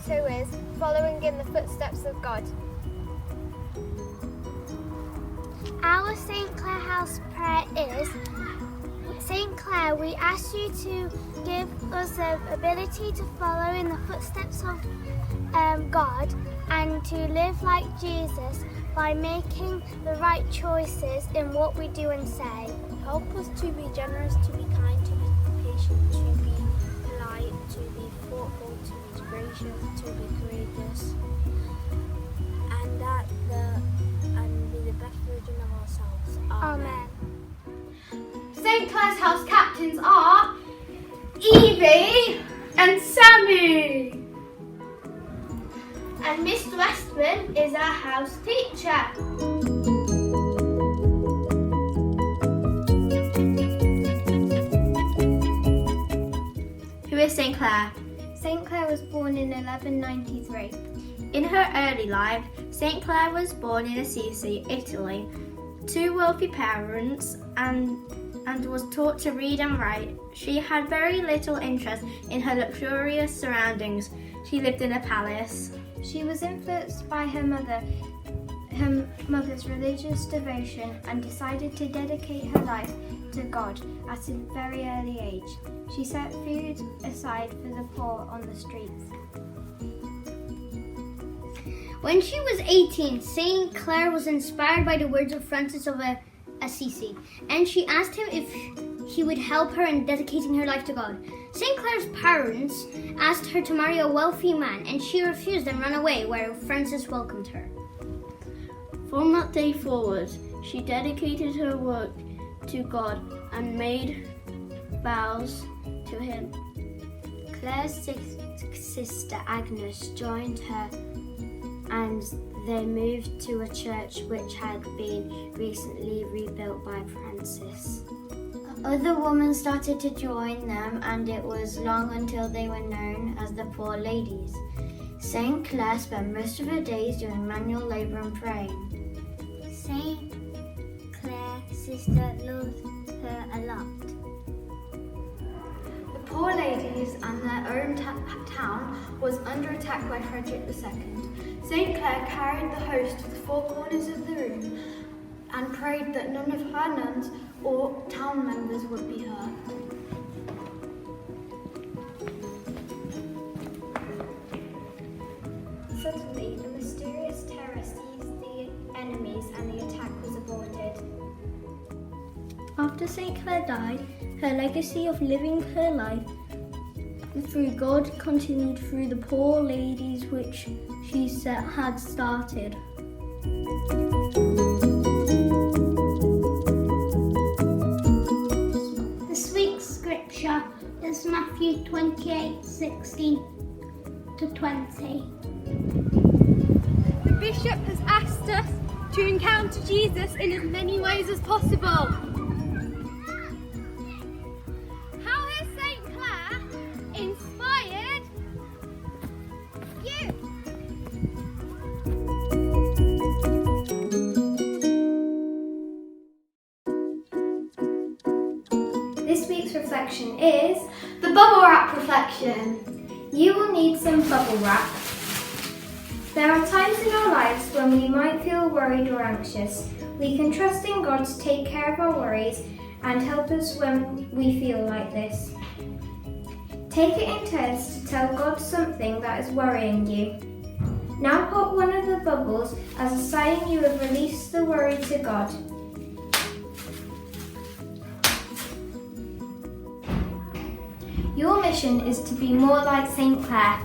motto is following in the footsteps of God. Our Saint Clare house prayer is, Saint Clare, we ask you to give us the ability to follow in the footsteps of God and to live like Jesus by making the right choices in what we do and say. Help us to be generous, to be kind, to be patient, to be polite, to be thoughtful, to be gracious, to be courageous, and be the best version of ourselves. Amen. St Clare's house captains are Evie and Sammy. And Mr. Westman is our house teacher. Who is St Clare? Saint Clare was born in 1193. In her early life, St Clare was born in Assisi, Italy, to wealthy parents and was taught to read and write. She had very little interest in her luxurious surroundings. She lived in a palace. She was influenced by her mother's religious devotion and decided to dedicate her life to God at a very early age. She set food aside for the poor on the streets. When she was 18, Saint Clare was inspired by the words of Francis of Assisi, and she asked him if he would help her in dedicating her life to God. Saint Clare's parents asked her to marry a wealthy man, and she refused and ran away, where Francis welcomed her. From that day forward, she dedicated her work to God and made vows to him. Clare's sister Agnes joined her, and they moved to a church which had been recently rebuilt by Francis. Other women started to join them, and it was long until they were known as the Poor Ladies. Saint Clare spent most of her days doing manual labour and praying. Saint Clare's sister loved her a lot. The Poor Ladies and their own town was under attack by Frederick II. St Clare carried the host to the four corners of the room and prayed that none of her nuns or town members would be hurt. Suddenly, a mysterious terror seized the enemies and the attack was aborted. After St Clare died, her legacy of living her life through God continued through the Poor Ladies which she had started. This week's scripture is Matthew 28:16 to 20. The bishop has asked us to encounter Jesus in as many ways as possible. How has St Clare inspired you? This week's reflection is the bubble wrap reflection. You will need some bubble wrap. There are times in our lives when we might feel worried or anxious. We can trust in God to take care of our worries and help us when we feel like this. Take it in turns to tell God something that is worrying you. Now pop one of the bubbles as a sign you have released the worry to God. Your mission is to be more like Saint Clare.